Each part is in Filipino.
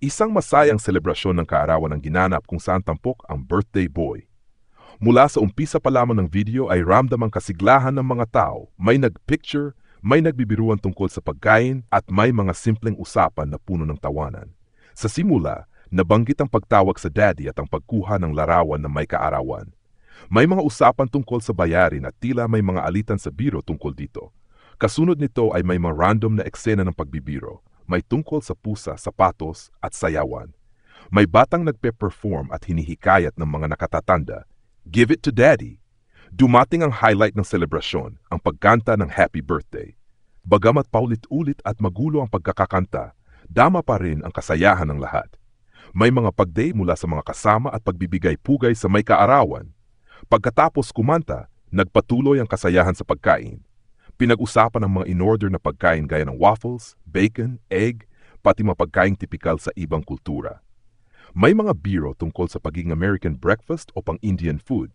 Isang masayang selebrasyon ng kaarawan ang ginanap kung saan tampok ang birthday boy. Mula sa umpisa pa lamang ng video ay ramdam ang kasiglahan ng mga tao. May nagpicture, may nagbibiruan tungkol sa pagkain at may mga simpleng usapan na puno ng tawanan. Sa simula, nabanggit ang pagtawag sa daddy at ang pagkuha ng larawan na may kaarawan. May mga usapan tungkol sa bayarin at tila may mga alitan sa biro tungkol dito. Kasunod nito ay may mga random na eksena ng pagbibiro. May tungkol sa pusa, sapatos at sayawan. May batang nagpe-perform at hinihikayat ng mga nakatatanda. Give it to daddy. Dumating ang highlight ng selebrasyon, ang pagkanta ng happy birthday. Bagamat paulit-ulit at magulo ang pagkakakanta, dama pa rin ang kasayahan ng lahat. May mga pagday mula sa mga kasama at pagbibigay-pugay sa may kaarawan. Pagkatapos kumanta, nagpatuloy ang kasayahan sa pagkain. Pinag-usapan ang mga in-order na pagkain gaya ng waffles, bacon, egg, pati mga pagkaing tipikal sa ibang kultura. May mga biro tungkol sa pagiging American breakfast o pang-Indian food.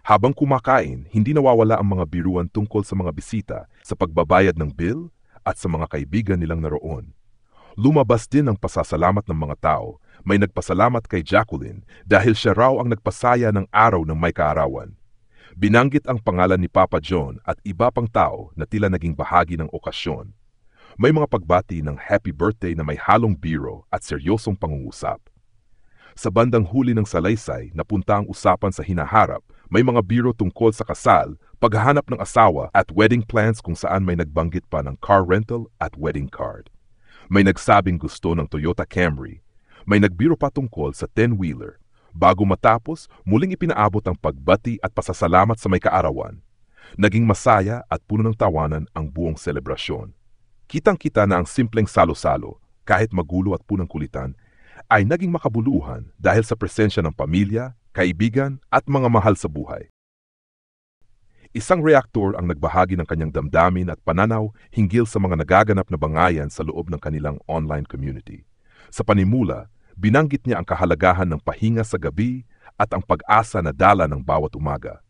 Habang kumakain, hindi nawawala ang mga biruan tungkol sa mga bisita, sa pagbabayad ng bill, at sa mga kaibigan nilang naroon. Lumabas din ang pasasalamat ng mga tao. May nagpasalamat kay Jacqueline dahil siya raw ang nagpasaya ng araw ng may kaarawan. Binanggit ang pangalan ni Papa John at iba pang tao na tila naging bahagi ng okasyon. May mga pagbati ng happy birthday na may halong biro at seryosong pangungusap. Sa bandang huli ng salaysay, napunta ang usapan sa hinaharap. May mga biro tungkol sa kasal, paghahanap ng asawa at wedding plans kung saan may nagbanggit pa ng car rental at wedding card. May nagsabing gusto ng Toyota Camry. May nagbiro pa tungkol sa 10-wheeler. Bago matapos, muling ipinaabot ang pagbati at pasasalamat sa may kaarawan. Naging masaya at puno ng tawanan ang buong selebrasyon. Kitang-kita na ang simpleng salo-salo, kahit magulo at punang kulitan, ay naging makabuluhan dahil sa presensya ng pamilya, kaibigan at mga mahal sa buhay. Isang reaktor ang nagbahagi ng kanyang damdamin at pananaw hinggil sa mga nagaganap na bangayan sa loob ng kanilang online community. Sa panimula, binanggit niya ang kahalagahan ng pahinga sa gabi at ang pag-asa na dala ng bawat umaga.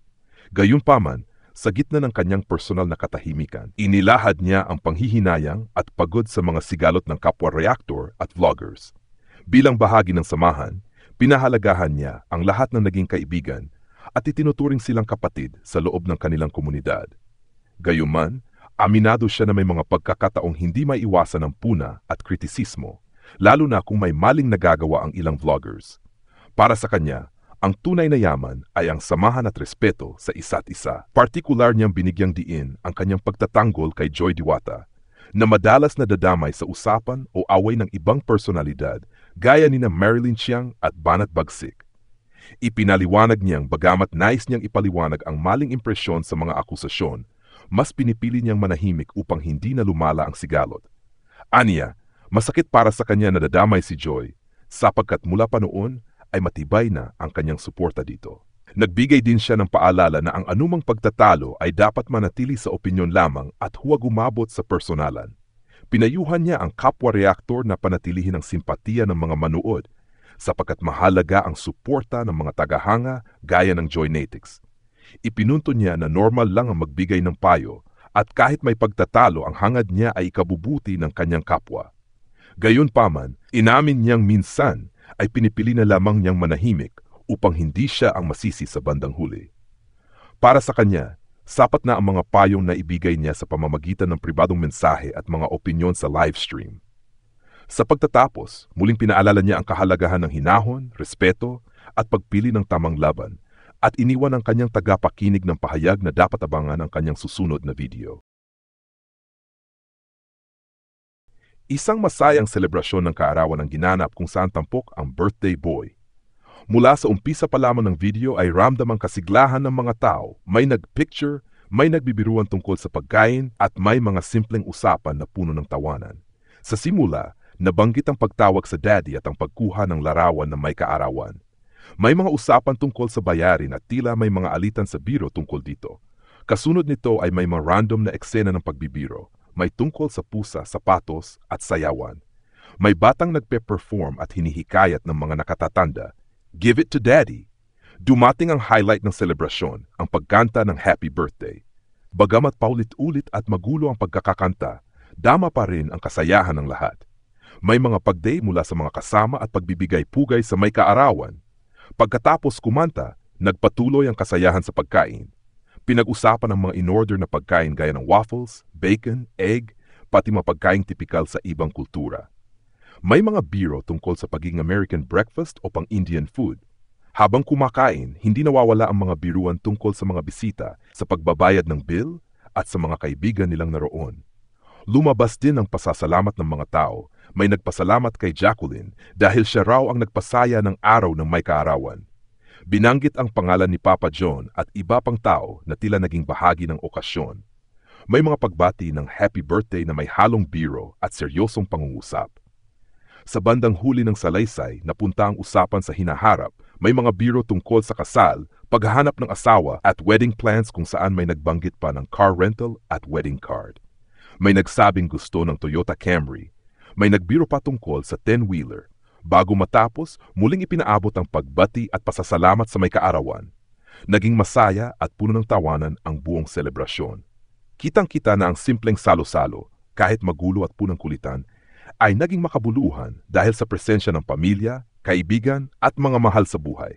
Gayunpaman, sa gitna ng kanyang personal na katahimikan, inilahad niya ang panghihinayang at pagod sa mga sigalot ng kapwa reactor at vloggers. Bilang bahagi ng samahan, pinahalagahan niya ang lahat ng naging kaibigan at itinuturing silang kapatid sa loob ng kanilang komunidad. Gayunman, aminado siya na may mga pagkakataong hindi maiwasan ng puna at kritisismo, lalo na kung may maling nagagawa ang ilang vloggers. Para sa kanya, ang tunay na yaman ay ang samahan at respeto sa isa't isa. Partikular niyang binigyang diin ang kanyang pagtatanggol kay Joy Diwata, na madalas nadadamay sa usapan o away ng ibang personalidad gaya ni na Marilyn Chiang at Banat Bagsik. Ipinaliwanag niyang bagamat nais niyang ipaliwanag ang maling impresyon sa mga akusasyon, mas pinipili niyang manahimik upang hindi na lumala ang sigalot. Aniya, masakit para sa kanya na nadadamay si Joy, sapagkat mula pa noon ay matibay na ang kanyang suporta dito. Nagbigay din siya ng paalala na ang anumang pagtatalo ay dapat manatili sa opinyon lamang at huwag umabot sa personalan. Pinayuhan niya ang kapwa-reaktor na panatilihin ang simpatiya ng mga manood, sapagkat mahalaga ang suporta ng mga tagahanga gaya ng Joynatics. Ipinunto niya na normal lang ang magbigay ng payo at kahit may pagtatalo ang hangad niya ay ikabubuti ng kanyang kapwa. Gayunpaman, inamin niyang minsan ay pinipili na lamang niyang manahimik upang hindi siya ang masisi sa bandang huli. Para sa kanya, sapat na ang mga payong na ibigay niya sa pamamagitan ng pribadong mensahe at mga opinyon sa livestream. Sa pagtatapos, muling pinaalala niya ang kahalagahan ng hinahon, respeto at pagpili ng tamang laban at iniwan ang kanyang tagapakinig ng pahayag na dapat abangan ang kanyang susunod na video. Isang masayang selebrasyon ng kaarawan ang ginanap kung saan tampok ang birthday boy. Mula sa umpisa pa lamang ng video ay ramdam ang kasiglahan ng mga tao. May nagpicture, may nagbibiruan tungkol sa pagkain at may mga simpleng usapan na puno ng tawanan. Sa simula, nabanggit ang pagtawag sa daddy at ang pagkuha ng larawan na may kaarawan. May mga usapan tungkol sa bayarin at tila may mga alitan sa biro tungkol dito. Kasunod nito ay may mga random na eksena ng pagbibiro. May tungkol sa pusa, sapatos at sayawan. May batang nagpe-perform at hinihikayat ng mga nakatatanda. Give it to daddy. Dumating ang highlight ng selebrasyon, ang pagkanta ng happy birthday. Bagamat paulit-ulit at magulo ang pagkakakanta, dama pa rin ang kasayahan ng lahat. May mga pagday mula sa mga kasama at pagbibigay-pugay sa may kaarawan. Pagkatapos kumanta, nagpatuloy ang kasayahan sa pagkain. Pinag-usapan ang mga in-order na pagkain gaya ng waffles, bacon, egg, pati mga pagkaing tipikal sa ibang kultura. May mga biro tungkol sa pagiging American breakfast o pang-Indian food. Habang kumakain, hindi nawawala ang mga biruan tungkol sa mga bisita, sa pagbabayad ng bill, at sa mga kaibigan nilang naroon. Lumabas din ang pasasalamat ng mga tao. May nagpasalamat kay Jacqueline dahil siya raw ang nagpasaya ng araw ng may kaarawan. Binanggit ang pangalan ni Papa John at iba pang tao na tila naging bahagi ng okasyon. May mga pagbati ng happy birthday na may halong biro at seryosong pangungusap. Sa bandang huli ng salaysay, napunta ang usapan sa hinaharap. May mga biro tungkol sa kasal, paghahanap ng asawa at wedding plans kung saan may nagbanggit pa ng car rental at wedding card. May nagsabing gusto ng Toyota Camry. May nagbiro pa tungkol sa 10-wheeler. Bago matapos, muling ipinaabot ang pagbati at pasasalamat sa may kaarawan. Naging masaya at puno ng tawanan ang buong selebrasyon. Kitang-kita na ang simpleng salo-salo, kahit magulo at punang kulitan, ay naging makabuluhan dahil sa presensya ng pamilya, kaibigan at mga mahal sa buhay.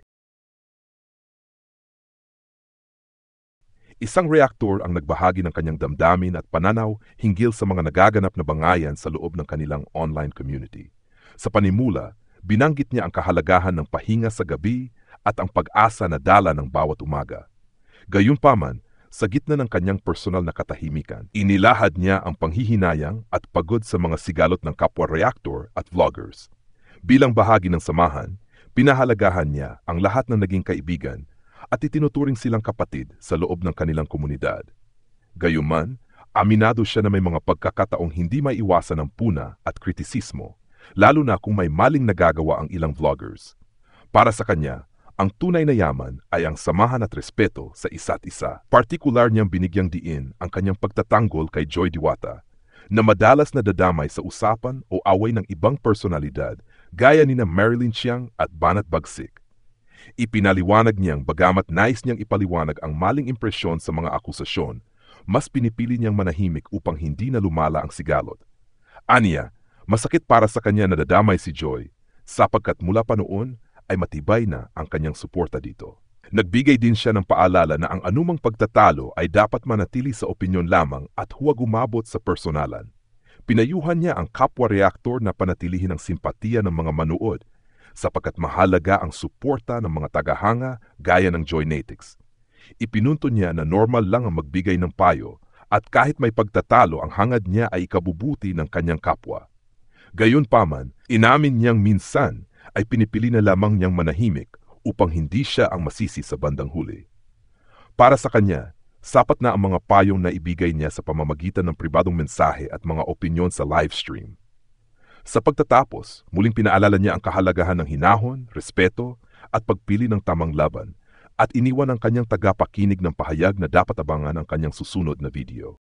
Isang reaktor ang nagbahagi ng kanyang damdamin at pananaw hinggil sa mga nagaganap na bangayan sa loob ng kanilang online community. Sa panimula, binanggit niya ang kahalagahan ng pahinga sa gabi at ang pag-asa na dala ng bawat umaga. Gayunpaman, sa gitna ng kanyang personal na katahimikan, inilahad niya ang panghihinayang at pagod sa mga sigalot ng kapwa reactor at vloggers. Bilang bahagi ng samahan, pinahalagahan niya ang lahat ng naging kaibigan at itinuturing silang kapatid sa loob ng kanilang komunidad. Gayunman, aminado siya na may mga pagkakataong hindi maiwasan ng puna at kritisismo, lalo na kung may maling nagagawa ang ilang vloggers. Para sa kanya, ang tunay na yaman ay ang samahan at respeto sa isa't isa. Partikular niyang binigyang diin ang kanyang pagtatanggol kay Joy Diwata, na madalas nadadamay sa usapan o away ng ibang personalidad gaya ni na Marilyn Chiang at Banat Bagsik. Ipinaliwanag niyang bagamat nais niyang ipaliwanag ang maling impresyon sa mga akusasyon, mas pinipili niyang manahimik upang hindi na lumala ang sigalot. Aniya, masakit para sa kanya na nadadamay si Joy, sapagkat mula pa noon ay matibay na ang kanyang suporta dito. Nagbigay din siya ng paalala na ang anumang pagtatalo ay dapat manatili sa opinyon lamang at huwag umabot sa personalan. Pinayuhan niya ang kapwa-reaktor na panatilihin ang simpatiya ng mga manood, sapagkat mahalaga ang suporta ng mga tagahanga gaya ng Joynetics. Ipinunto niya na normal lang ang magbigay ng payo at kahit may pagtatalo ang hangad niya ay ikabubuti ng kanyang kapwa. Gayunpaman, inamin niyang minsan ay pinipili na lamang niyang manahimik upang hindi siya ang masisi sa bandang huli. Para sa kanya, sapat na ang mga payong na ibigay niya sa pamamagitan ng pribadong mensahe at mga opinyon sa livestream. Sa pagtatapos, muling pinaalala niya ang kahalagahan ng hinahon, respeto, at pagpili ng tamang laban, at iniwan ang kanyang tagapakinig ng pahayag na dapat abangan ang kanyang susunod na video.